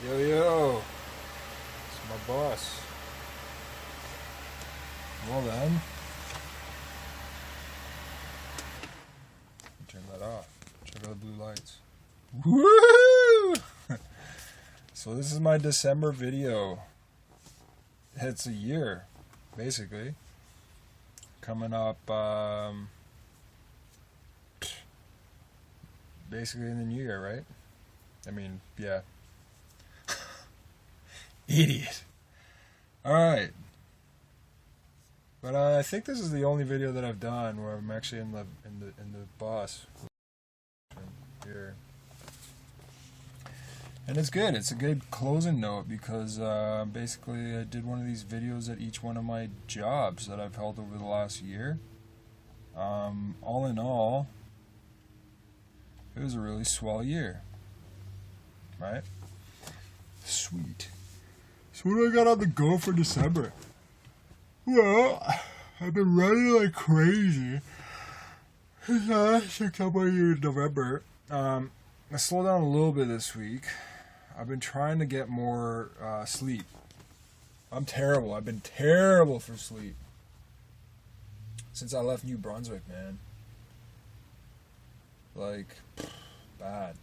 Yo, yo, it's my boss. Well then, turn that off. Check out the blue lights. Woo! So this is my December video. It's a year, basically. Coming up, basically in the new year, right? I mean, yeah. Idiot. Alright. But I think this is the only video that I've done where I'm actually in the boss here. And it's good. It's a good closing note because basically I did one of these videos at each one of my jobs that I've held over the last year. All in all, it was a really swell year. Right? Sweet. So what do I got on the go for December? Well, I've been running like crazy since a couple of years in November. I slowed down a little bit this week. I've been trying to get more sleep. I'm terrible. I've been terrible for sleep since I left New Brunswick, man. Like, bad.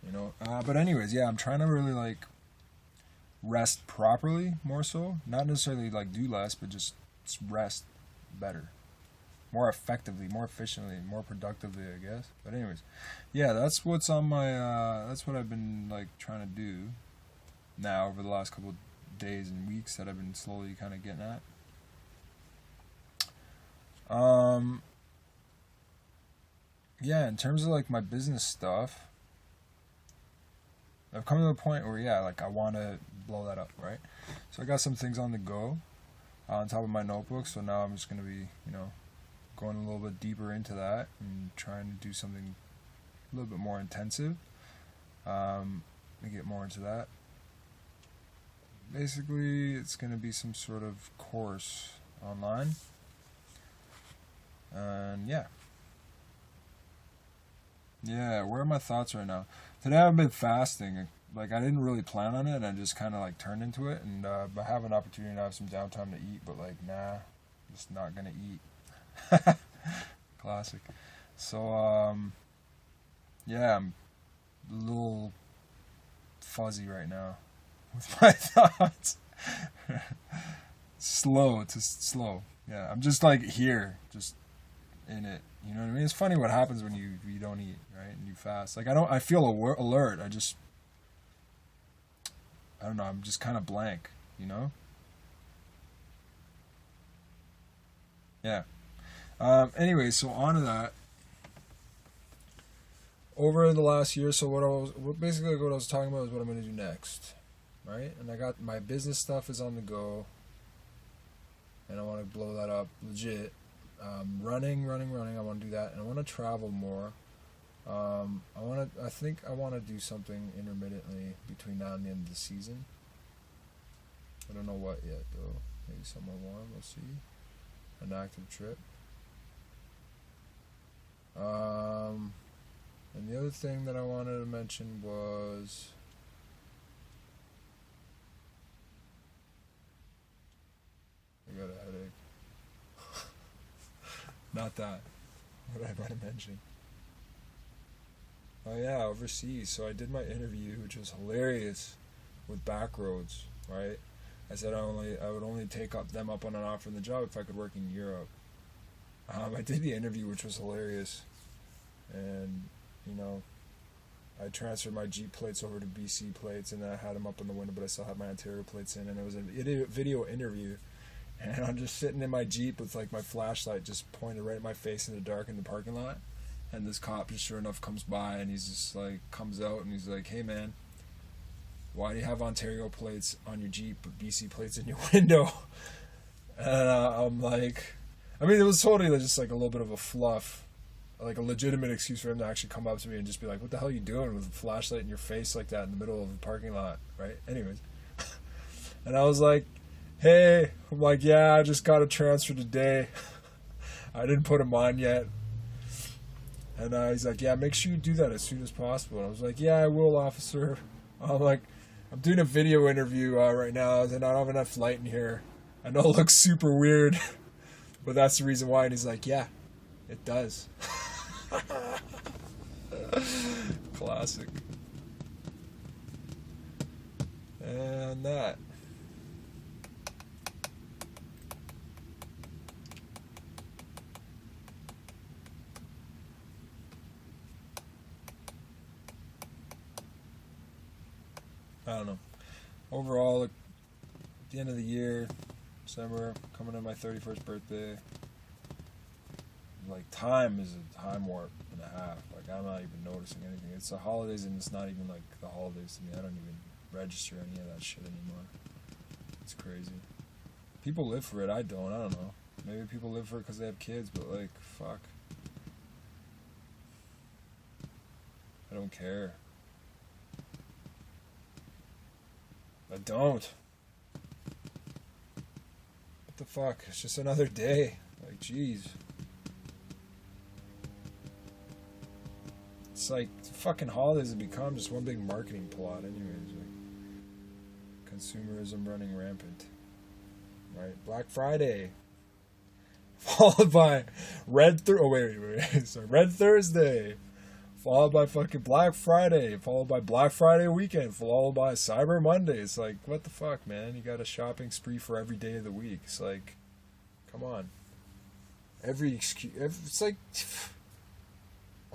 You know? But anyways, yeah, I'm trying to really, like, rest properly, more so. Not necessarily, like, do less, but just rest better. More effectively, more efficiently, more productively, I guess. But anyways, yeah, that's what's on my, that's what I've been, like, trying to do now over the last couple of days and weeks that I've been slowly kind of getting at. Yeah, in terms of, like, my business stuff, I've come to the point where, yeah, like, I want to blow that up, right? So I got some things on the go on top of my notebook, so now I'm just going to be, you know, going a little bit deeper into that and trying to do something a little bit more intensive and get more into that. Basically, it's going to be some sort of course online. And yeah. Yeah, where are my thoughts right now? Today I've been fasting. Like, I didn't really plan on it, and I just kind of, like, turned into it. And I have an opportunity to have some downtime to eat, but, like, nah, just not going to eat. Classic. So, yeah, I'm a little fuzzy right now with my thoughts. Slow. Yeah, I'm just, like, here, just in it. You know what I mean? It's funny what happens when you don't eat, right? And you fast. Like, I feel alert. I don't know, I'm just kind of blank, you know? Yeah. Anyway, so on to that. Over the last year, so what I was talking about is what I'm going to do next, right? And I got my business stuff is on the go, and I want to blow that up legit. Running. I want to do that, and I want to travel more. I think I want to do something intermittently between now and the end of the season. I don't know what yet, though. Maybe somewhere warm. We'll see. An active trip. And the other thing that I wanted to mention was I got a headache. Not that. What did I want to mention? Oh yeah, overseas. So I did my interview, which was hilarious, with Backroads, right? I said I would only take them up on an offer in the job if I could work in Europe. I did the interview, which was hilarious, and you know, I transferred my Jeep plates over to BC plates, and then I had them up in the window, but I still had my Ontario plates in, and it was a video interview, and I'm just sitting in my Jeep with like my flashlight just pointed right at my face in the dark in the parking lot, and this cop just sure enough comes by, and he's just like comes out and he's like, "Hey man, why do you have Ontario plates on your Jeep but BC plates in your window?" And I'm like, I mean, it was totally just like a little bit of a fluff, like a legitimate excuse for him to actually come up to me and just be like, "What the hell are you doing with a flashlight in your face like that in the middle of the parking lot?" Right? Anyways. And I was like, "Hey," I'm like, "Yeah, I just got a transfer today." I didn't put them on yet. And he's like, yeah, make sure you do that as soon as possible. And I was like, yeah, I will, officer. I'm like, I'm doing a video interview right now, and I don't have enough light in here. I know it looks super weird, but that's the reason why. And he's like, yeah, it does. Classic. And that. I don't know. Overall, at the end of the year, December, coming to my 31st birthday, like, time is a time warp and a half. Like, I'm not even noticing anything. It's the holidays, and it's not even like the holidays to me. I don't even register any of that shit anymore. It's crazy. People live for it. I don't know. Maybe people live for it because they have kids, but like, fuck. I don't care. I don't. What the fuck? It's just another day. Like, jeez. It's like fucking holidays have become just one big marketing plot, anyways. Like, consumerism running rampant. Right? Black Friday. Followed by Red Thursday. Followed by fucking Black Friday. Followed by Black Friday weekend. Followed by Cyber Monday. It's like, what the fuck, man? You got a shopping spree for every day of the week. It's like, come on. Every excuse. It's like,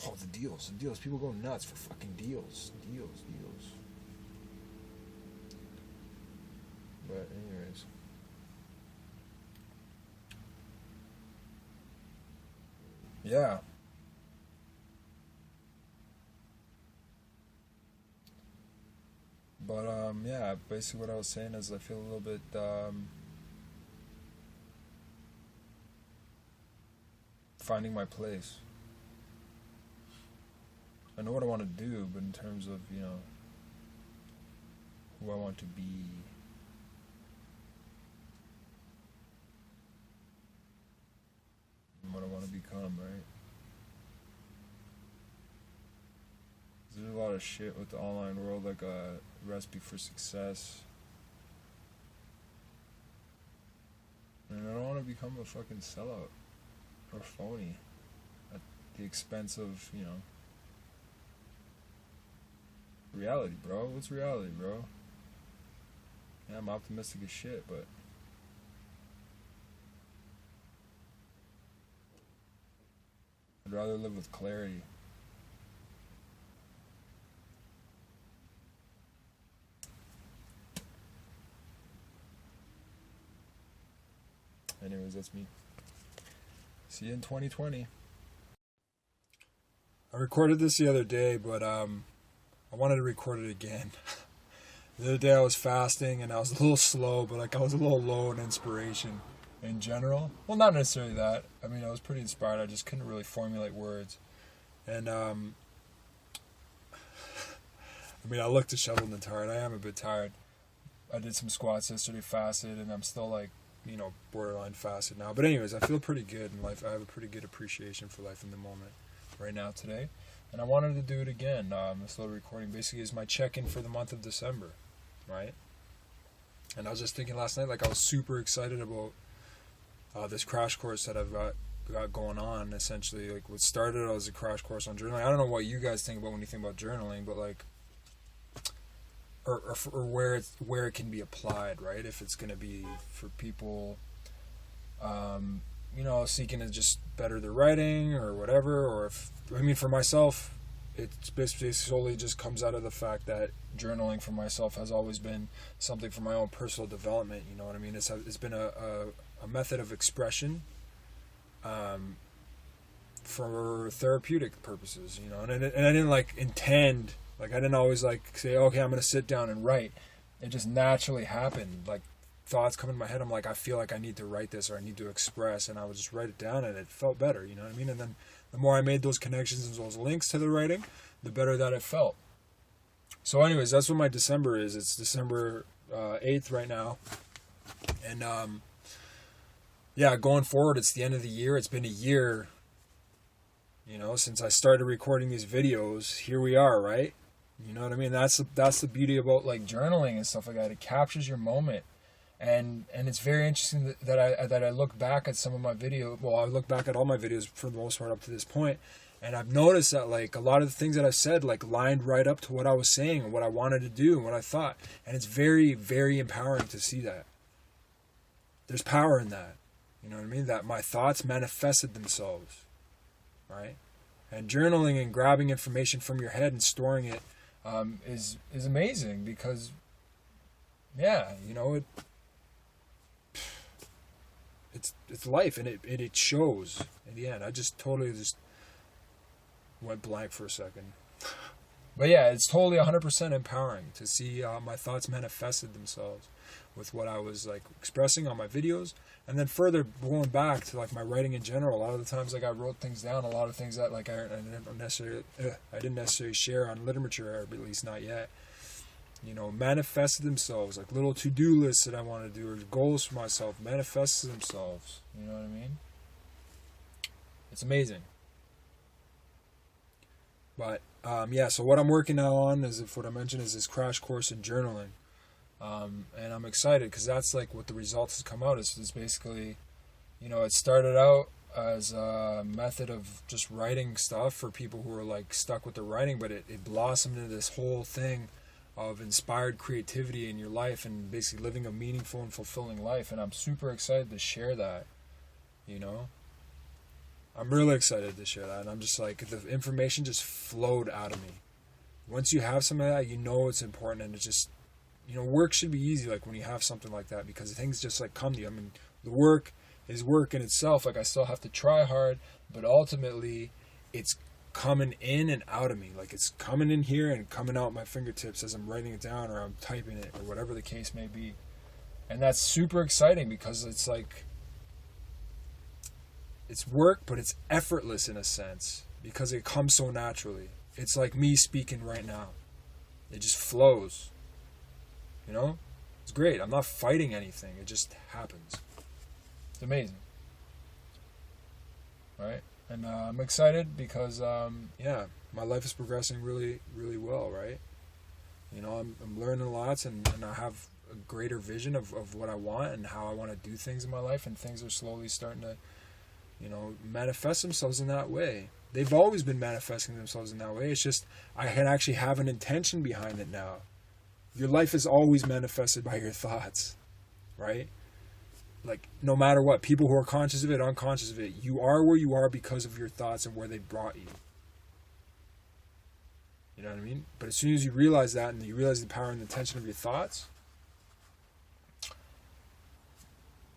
oh, the deals. People go nuts for fucking deals. Deals. But anyways. Yeah. But, yeah, basically what I was saying is I feel a little bit, finding my place. I know what I want to do, but in terms of, who I want to be, and what I want to become, right? There's a lot of shit with the online world, like a recipe for success. And I don't want to become a fucking sellout or phony at the expense of, reality, bro. What's reality, bro? Yeah, I'm optimistic as shit, but I'd rather live with clarity. Anyways, that's me. See you in 2020. I recorded this the other day, but I wanted to record it again. The other day I was fasting and I was a little slow, but like I was a little low in inspiration in general. Well, not necessarily that. I mean, I was pretty inspired. I just couldn't really formulate words. And I look disheveled and tired. I am a bit tired. I did some squats yesterday, fasted, and I'm still like, borderline fasted now. But anyways, I feel pretty good in life. I have a pretty good appreciation for life in the moment right now today. And I wanted to do it again. This little recording basically is my check-in for the month of December, right? And I was just thinking last night, like I was super excited about this crash course that I've got going on. Essentially, like what started as a crash course on journaling. I don't know what you guys think about when you think about journaling, but like, or where it can be applied, right? If it's going to be for people, seeking to just better their writing or whatever, or for myself, it's basically solely just comes out of the fact that journaling for myself has always been something for my own personal development. You know what I mean? It's been a method of expression, for therapeutic purposes. And I didn't like intend. Like, I didn't always, like, say, okay, I'm going to sit down and write. It just naturally happened. Like, thoughts come in my head. I'm like, I feel like I need to write this or I need to express. And I would just write it down and it felt better, you know what I mean? And then the more I made those connections and those links to the writing, the better that it felt. So anyways, that's what my December is. It's December 8th right now. And, going forward, it's the end of the year. It's been a year You know, since I started recording these videos, here we are, right? You know what I mean? That's the beauty about like journaling and stuff like that. It captures your moment, and it's very interesting that I look back at some of my videos. Well, I look back at all my videos for the most part up to this point, and I've noticed that like a lot of the things that I've said like lined right up to what I was saying and what I wanted to do and what I thought, and it's very, very empowering to see that. There's power in that. You know what I mean? That my thoughts manifested themselves, right? And journaling and grabbing information from your head and storing it is amazing because, yeah, you know, it's life, and it shows in the end. I just totally just went blank for a second. But yeah, it's totally 100% empowering to see my thoughts manifested themselves with what I was like expressing on my videos. And then further going back to like my writing in general, a lot of the times like I wrote things down, a lot of things that like I didn't necessarily share on literature, or at least not yet. You know, manifested themselves, like little to-do lists that I want to do or goals for myself manifested themselves. You know what I mean? It's amazing. But yeah, so what I'm working on is, if what I mentioned is this crash course in journaling. And I'm excited because that's like what the results has come out is basically, you know, it started out as a method of just writing stuff for people who are like stuck with their writing, but it blossomed into this whole thing of inspired creativity in your life and basically living a meaningful and fulfilling life. And I'm super excited to share that, you know. I'm really excited to share that. And I'm just like, the information just flowed out of me. Once you have something like that, you know it's important, and it's just, you know, work should be easy, like when you have something like that, because things just like come to you. I mean, the work is work in itself. Like I still have to try hard, but ultimately it's coming in and out of me. Like it's coming in here and coming out my fingertips as I'm writing it down or I'm typing it or whatever the case may be. And that's super exciting because it's like, it's work, but it's effortless in a sense because it comes so naturally. It's like me speaking right now. It just flows. You know? It's great. I'm not fighting anything. It just happens. It's amazing. Right? And I'm excited because, yeah, my life is progressing really, really well, right? You know, I'm learning lots, and I have a greater vision of what I want and how I want to do things in my life, and things are slowly starting to, you know, manifest themselves in that way. They've always been manifesting themselves in that way. It's just I can actually have an intention behind it now. Your life is always manifested by your thoughts, right? Like, no matter what, people who are conscious of it, unconscious of it, you are where you are because of your thoughts and where they brought you. You know what I mean? But as soon as you realize that, and you realize the power and the intention of your thoughts,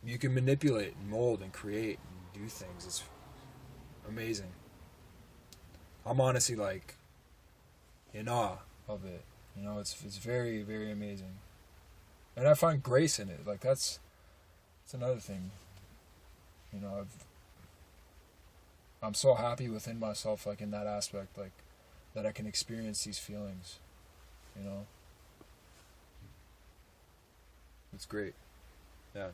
you can manipulate and mold and create and do things. It's amazing. I'm honestly like in awe of it. You know, it's very, very amazing. And I find grace in it. Like that's another thing. You know, I'm so happy within myself, like in that aspect, like that I can experience these feelings. You know, it's great. Yeah,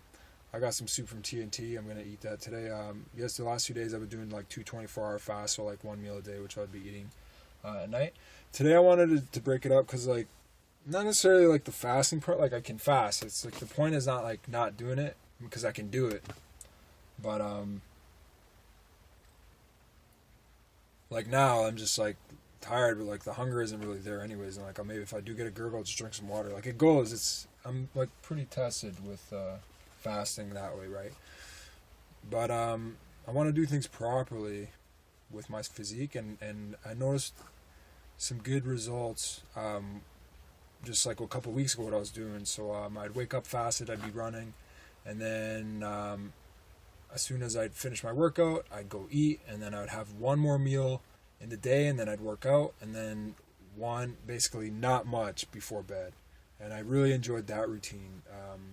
I got some soup from TNT. I'm gonna eat that today. Yes, the last 2 days I've been doing like 2 24-hour fasts, so like one meal a day, which I'd be eating at night. Today I wanted to break it up because like not necessarily like the fasting part. Like I can fast. It's like the point is not like not doing it because I can do it, but like now I'm just like tired, but like the hunger isn't really there anyways. And like maybe if I do get a gurgle, I'll just drink some water. Like it goes. I'm like pretty tested with fasting that way, right? But I want to do things properly with my physique, and I noticed some good results just like a couple weeks ago what I was doing. So I'd wake up fasted, I'd be running, and then as soon as I'd finish my workout, I'd go eat, and then I would have one more meal in the day, and then I'd work out, and then basically not much before bed. And I really enjoyed that routine.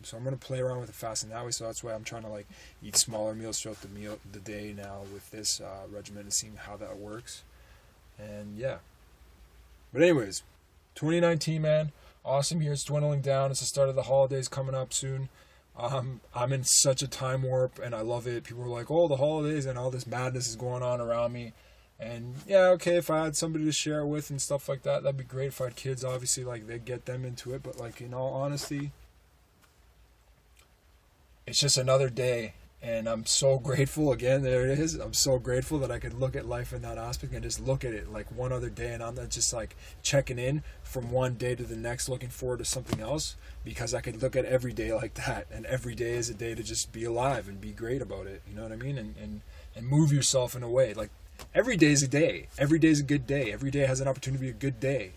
So I'm going to play around with the fasting that way. So that's why I'm trying to like eat smaller meals throughout the day now with this regimen, and seeing how that works. And yeah. But anyways, 2019, man, awesome year. It's dwindling down. It's the start of the holidays coming up soon. I'm in such a time warp, and I love it. People are like, oh, the holidays, and all this madness is going on around me. And yeah, okay, if I had somebody to share with and stuff like that, that'd be great. If I had kids, obviously, like, they'd get them into it. But, like, in all honesty, it's just another day. And I'm so grateful, again, there it is. I'm so grateful that I could look at life in that aspect and just look at it like one other day. And I'm not just like checking in from one day to the next, looking forward to something else, because I could look at every day like that. And every day is a day to just be alive and be great about it. You know what I mean? And move yourself in a way. Like, every day is a day. Every day is a good day. Every day has an opportunity to be a good day.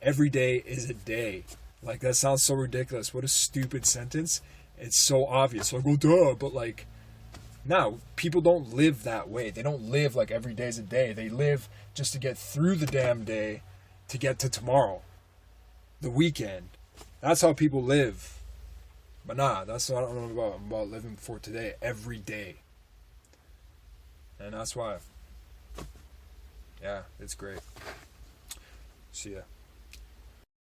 Every day is a day. Like, that sounds so ridiculous. What a stupid sentence. It's so obvious. Like, well, duh. But, like, no, people don't live that way. They don't live like every day's a day. They live just to get through the damn day to get to tomorrow, the weekend. That's how people live. But nah, that's what I don't know about. I'm about living for today, every day. And that's why, yeah, it's great. See ya.